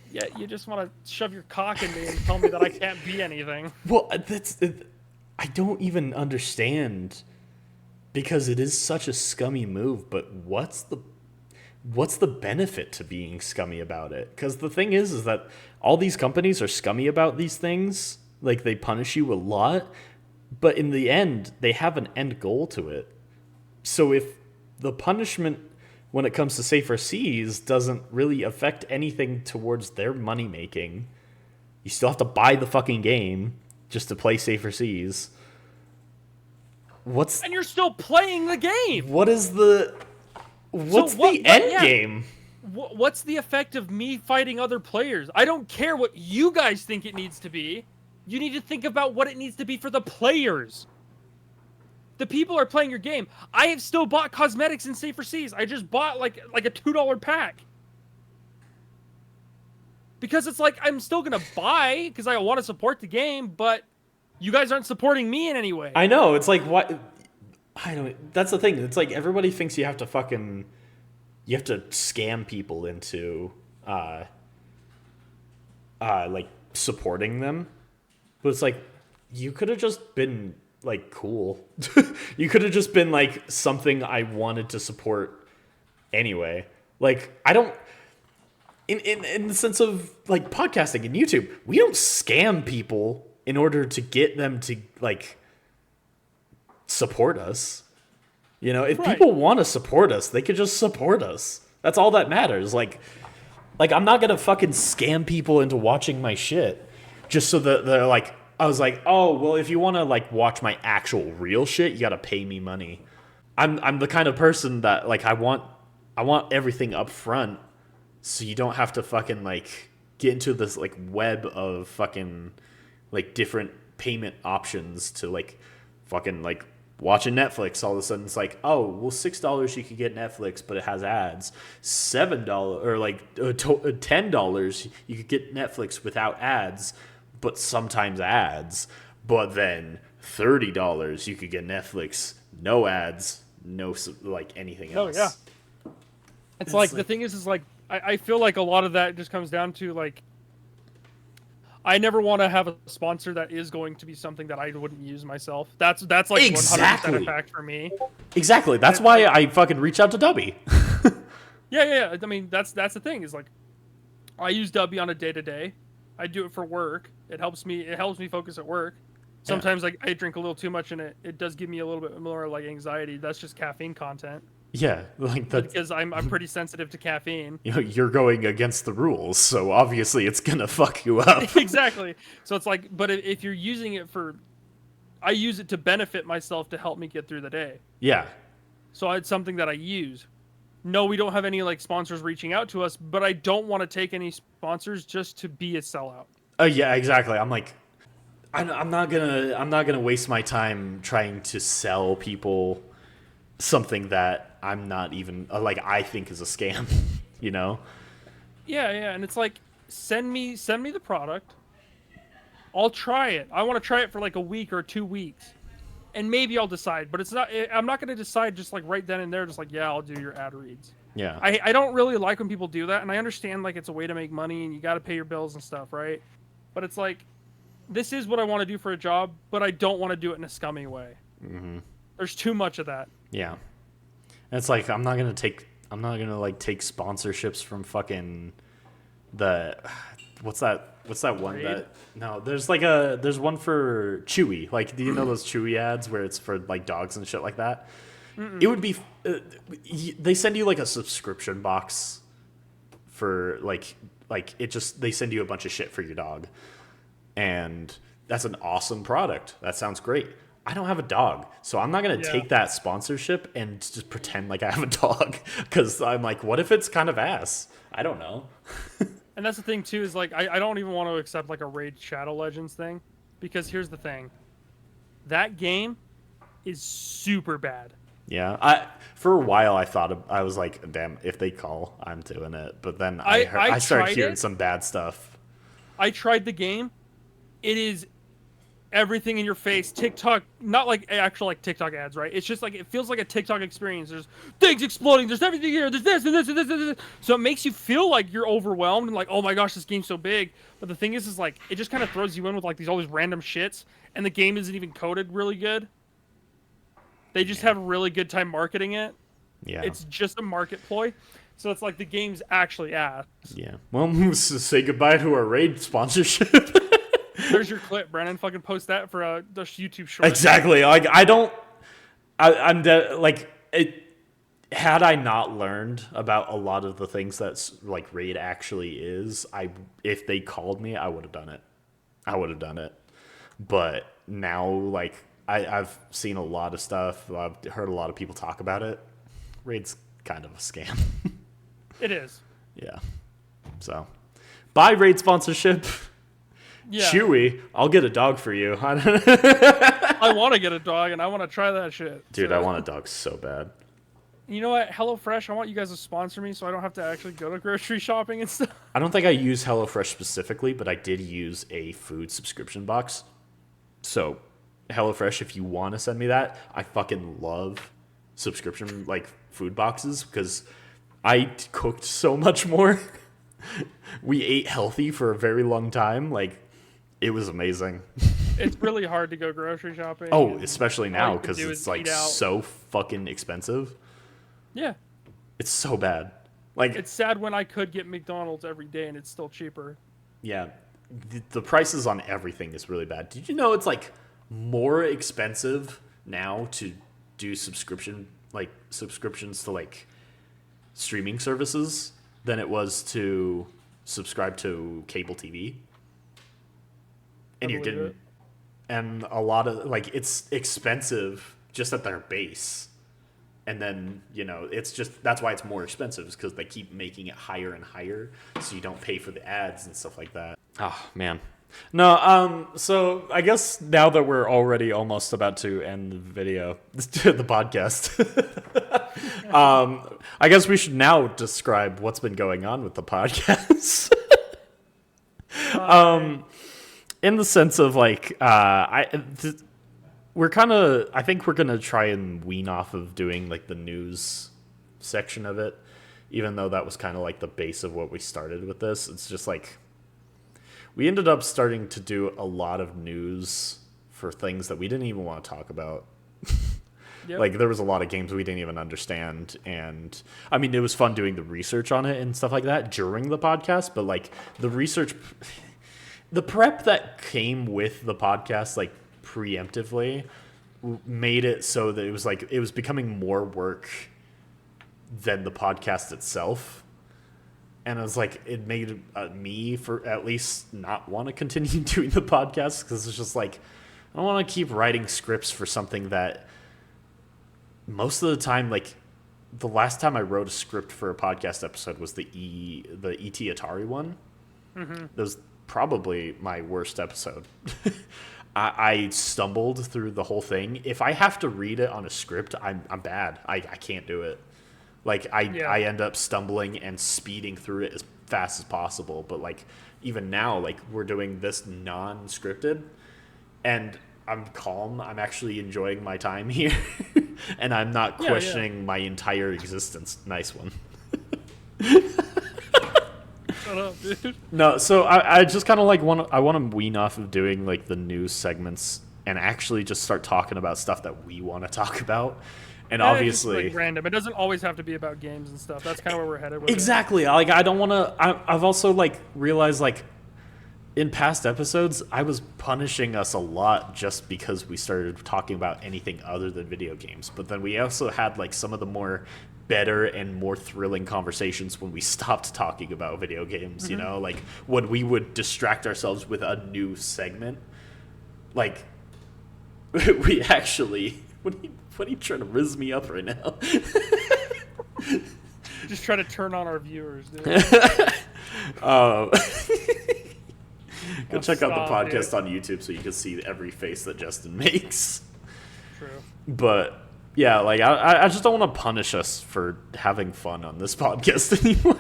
Yeah, you just want to shove your cock in me and tell me that I can't be anything. Well, I don't even understand because it is such a scummy move. But what's the benefit to being scummy about it? Because the thing is that all these companies are scummy about these things. Like they punish you a lot, but in the end, they have an end goal to it. So if the punishment when it comes to Safer Seas doesn't really affect anything towards their money making. You still have to buy the fucking game just to play Safer Seas. And you're still playing the game. What's the end game? What's the effect of me fighting other players? I don't care what you guys think it needs to be. You need to think about what it needs to be for the players. The people are playing your game. I have still bought cosmetics in Safer Seas. I just bought like a $2 pack. Because it's like I'm still going to buy because I want to support the game, but you guys aren't supporting me in any way. I know. It's like what I don't that's the thing. It's like everybody thinks you have to scam people into like supporting them. But it's like you could have just been like cool. You could have just been like something I wanted to support anyway. Like I don't in the sense of like podcasting and YouTube, we don't scam people in order to get them to like support us. You know, if people want to support us, they could just support us. That's all that matters. Like I'm not gonna fucking scam people into watching my shit just so that they're like I was like, oh, well, if you want to like watch my actual real shit, you got to pay me money. I'm the kind of person that like I want everything up front so you don't have to fucking like get into this like web of fucking like different payment options to like fucking like watching Netflix. All of a sudden it's like, oh, well, $6 you could get Netflix, but it has ads. $7 or like $10 you could get Netflix without ads. But sometimes ads. But then $30 you could get Netflix, no ads, no like anything else. Oh yeah. It's like the thing is like I feel like a lot of that just comes down to like I never want to have a sponsor that is going to be something that I wouldn't use myself. That's like 100% a fact for me. Exactly. That's why I fucking reach out to Dubby. Yeah. I mean that's the thing is like I use Dubby on a day-to-day. I do it for work. It helps me focus at work. Sometimes I drink a little too much and it does give me a little bit more like anxiety. That's just caffeine content. Yeah, like that's Because I'm pretty sensitive to caffeine. you're going against the rules, so obviously it's gonna fuck you up. Exactly. So it's like, but if you're using it I use it to benefit myself to help me get through the day. Yeah, So it's something that I use. No, we don't have any like sponsors reaching out to us, but I don't want to take any sponsors just to be a sellout. yeah, exactly. I'm like, I'm not gonna waste my time trying to sell people something that I'm not even like I think is a scam, you know? Yeah, and it's like send me the product. I'll try it. I want to try it for like a week or 2 weeks. And maybe I'll decide, but I'm not going to decide just like right then and there just like, yeah, I'll do your ad reads. Yeah. I don't really like when people do that, and I understand like it's a way to make money and you got to pay your bills and stuff, right? But it's like this is what I want to do for a job, but I don't want to do it in a scummy way. Mm-hmm. There's too much of that. Yeah. And it's like I'm not gonna like take sponsorships from fucking what's that one Raid? that no there's one for Chewy. Like, do you know those Chewy ads where it's for like dogs and shit like that? Mm-mm. It would be they send you like a subscription box for like it just they send you a bunch of shit for your dog, and that's an awesome product. That sounds great. I don't have a dog, so I'm not going to take that sponsorship and just pretend like I have a dog, because I'm like, what if it's kind of ass? I don't know. And that's the thing, too, is like I don't even want to accept like a Raid Shadow Legends thing, because here's the thing. That game is super bad. Yeah, for a while I thought I was like, damn, if they call, I'm doing it. But then I started hearing some bad stuff. I tried the game. It is everything in your face. TikTok, not like actual like TikTok ads, right? It's just like it feels like a TikTok experience. There's things exploding. There's everything here. There's this and this and this and this. So it makes you feel like you're overwhelmed and like, oh my gosh, this game's so big. But the thing is like it just kind of throws you in with like all these random shits, and the game isn't even coded really good. They just have a really good time marketing it. Yeah, it's just a market ploy. So it's like the game's actually ass. Yeah. Well, say goodbye to our Raid sponsorship. There's your clip, Brennan. Fucking post that for the YouTube short. Exactly. Like had I not learned about a lot of the things that like Raid actually is, if they called me, I would have done it. But now, like I've seen a lot of stuff. I've heard a lot of people talk about it. Raid's kind of a scam. It is. Yeah. So, buy Raid sponsorship. Yeah. Chewy, I'll get a dog for you. I want to get a dog, and I want to try that shit. Dude, I want a dog so bad. You know what? HelloFresh, I want you guys to sponsor me so I don't have to actually go to grocery shopping and stuff. I don't think I use HelloFresh specifically, but I did use a food subscription box. So, HelloFresh, if you want to send me that, I fucking love subscription, like, food boxes, because I cooked so much more. We ate healthy for a very long time. Like, it was amazing. It's really hard to go grocery shopping. Oh, especially now, because it's, like, so fucking expensive. Yeah. It's so bad. Like, it's sad when I could get McDonald's every day and it's still cheaper. Yeah. The prices on everything is really bad. Did you know it's, like, more expensive now to do subscriptions to, like, streaming services than it was to subscribe to cable TV? And you didn't. And a lot of, like, it's expensive just at their base. And then, you know, it's just, that's why it's more expensive, is because they keep making it higher and higher, so you don't pay for the ads and stuff like that. Oh, man. No, so I guess now that we're already almost about to end the video, the podcast, I guess we should now describe what's been going on with the podcast. In the sense of, like, I think we're going to try and wean off of doing, like, the news section of it, even though that was kind of like the base of what we started with this. It's just like, we ended up starting to do a lot of news for things that we didn't even want to talk about. Yep. Like, there was a lot of games we didn't even understand, and I mean, it was fun doing the research on it and stuff like that during the podcast, but, like, the research, the prep that came with the podcast, like preemptively, made it so that it was becoming more work than the podcast itself. And it was like, it made me, for at least, not want to continue doing the podcast, because it's just like, I don't want to keep writing scripts for something that most of the time, like, the last time I wrote a script for a podcast episode was the ET Atari one. Mm-hmm. That was probably my worst episode. I stumbled through the whole thing. If I have to read it on a script, I'm bad. I can't do it. Like, I end up stumbling and speeding through it as fast as possible. But, like, even now, like, we're doing this non-scripted, and I'm calm. I'm actually enjoying my time here. And I'm not questioning my entire existence. Nice one. Shut up, dude. No, so I just kind of, like, want to wean off of doing, like, the news segments and actually just start talking about stuff that we want to talk about. And obviously, it's like random. It doesn't always have to be about games and stuff. That's kind of where we're headed with exactly. it. Like, I don't want to. I've also, like, realized, like, in past episodes, I was punishing us a lot just because we started talking about anything other than video games. But then we also had, like, some of the more better and more thrilling conversations when we stopped talking about video games. Mm-hmm. You know, like when we would distract ourselves with a new segment. Like, we actually. What are you trying to riz me up right now? Just try to turn on our viewers, dude. Go check out the podcast on YouTube so you can see every face that Justin makes. True. But yeah, like I just don't want to punish us for having fun on this podcast anymore.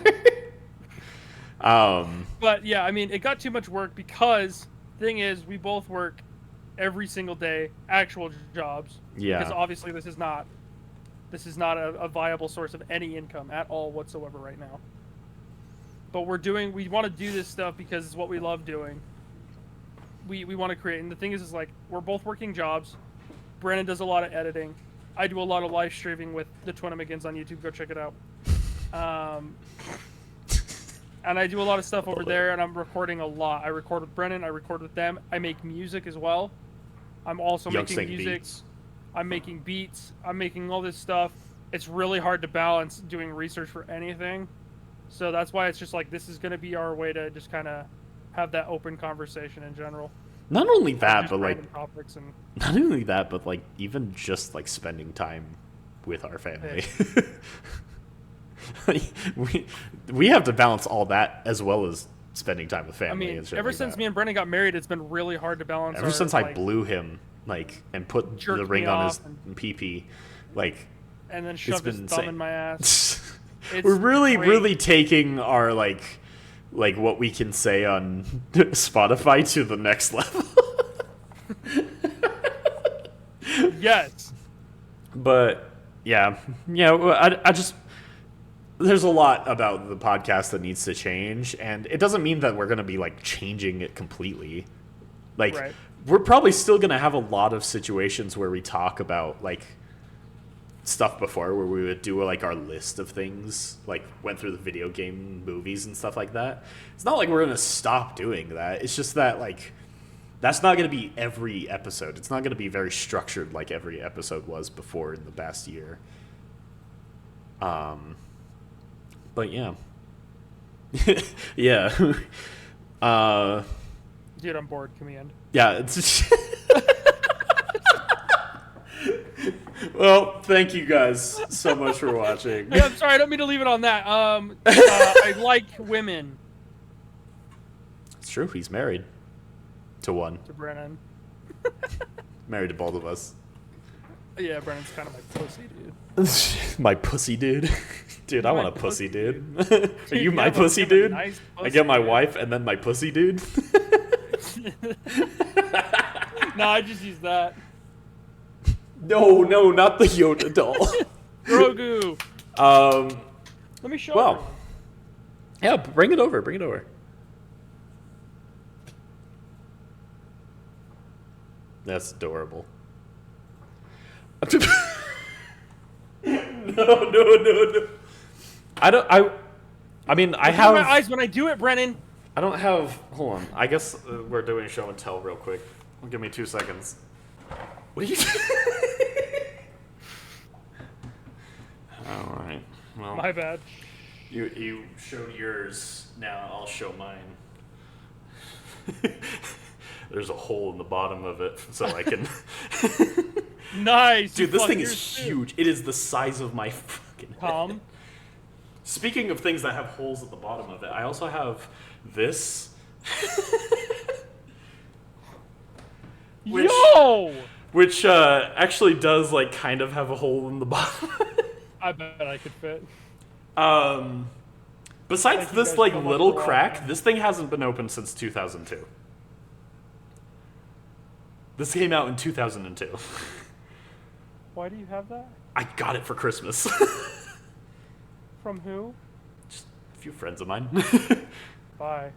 But yeah, I mean, it got too much work because thing is, we both work every single day, actual jobs. Yeah. Because obviously this is not a viable source of any income at all whatsoever right now. But we want to do this stuff because it's what we love doing. We want to create, and the thing is like, we're both working jobs. Brandon does a lot of editing. I do a lot of live streaming with the Twinamagins on YouTube. Go check it out. And I do a lot of stuff over there, and I'm recording a lot. I record with Brennan. I record with them. I make music as well. I'm also making music. Beats. I'm making beats. I'm making all this stuff. It's really hard to balance doing research for anything. So that's why it's just like, this is going to be our way to just kind of have that open conversation in general. Not only that, but like, not only that, but like, even just like spending time with our family. Like, we have to balance all that as well as spending time with family. I mean, and shit ever like since that. me and Brennan got married, it's been really hard to balance. Ever since I blew him, like, and put the ring on his pee-pee, like, and then shoved his thumb in my ass. We're really taking our like what we can say on Spotify to the next level. Yes. But yeah, I just, there's a lot about the podcast that needs to change, and it doesn't mean that we're going to be like changing it completely. Like, right. We're probably still going to have a lot of situations where we talk about like stuff before, where we would do like our list of things, like went through the video game movies and stuff like that. It's not like we're going to stop doing that. It's just that like, that's not going to be every episode. It's not going to be very structured like every episode was before in the past year. But yeah. Yeah. Dude, I'm bored. Can we end? Yeah. It's well, thank you guys so much for watching. Yeah, I'm sorry. I don't mean to leave it on that. I like women. It's true. He's married to one. To Brennan. Married to both of us. Yeah, Brennan's kind of my pussy, dude. My pussy dude. Dude, I want a pussy dude. Are you my Yeah, pussy dude? Nice pussy, I get my dude. wife and then my pussy dude. No, I just use that. No, not the Yoda doll. Grogu. Let me show you. Well, yeah, bring it over. That's adorable. No. I mean, I have my eyes when I do it, Brennan. I don't have. Hold on. I guess we're doing show and tell real quick. Give me 2 seconds. What are you doing? All right. Well, My bad. you showed yours. Now I'll show mine. There's a hole in the bottom of it, so I can. Nice, Dude, this thing is huge. It is the size of my fucking head. Tom. Speaking of things that have holes at the bottom of it, I also have this. Which actually does like kind of have a hole in the bottom. I bet I could fit. Besides this like little crack, this thing hasn't been opened since 2002. This came out in 2002. Why do you have that? I got it for Christmas. From who? Just a few friends of mine. Bye.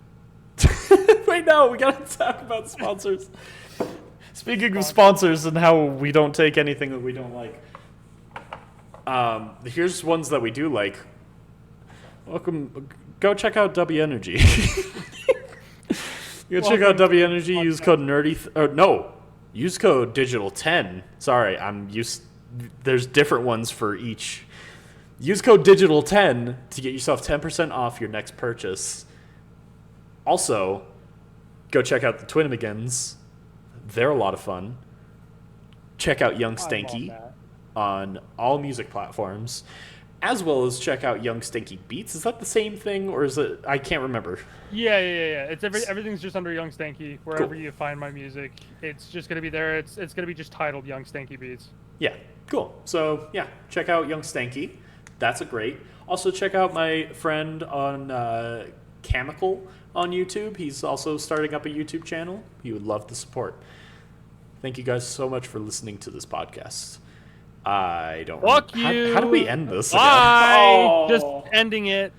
Wait, no, we gotta talk about sponsors. Speaking of sponsors and how we don't take anything that we don't like. Here's ones that we do like. Welcome. Go check out W Energy. Go check out W Energy. Use code nerdy. Use code digital10. Sorry, there's different ones for each. Use code digital10 to get yourself 10% off your next purchase. Also, go check out the Twinimigans. They're a lot of fun. Check out Young Stanky on all music platforms, as well as check out Young Stanky Beats. Is that the same thing, or is it? I can't remember. Yeah. It's everything's just under Young Stanky. Wherever you find my music, it's just gonna be there. It's gonna be just titled Young Stanky Beats. Yeah, cool. So yeah, check out Young Stanky. That's a great. Also check out my friend on Chemical on YouTube. He's also starting up a YouTube channel. He would love the support. Thank you guys so much for listening to this podcast. I don't. Fuck remember. you. How do we end this? Bye. Again? Oh. Just ending it.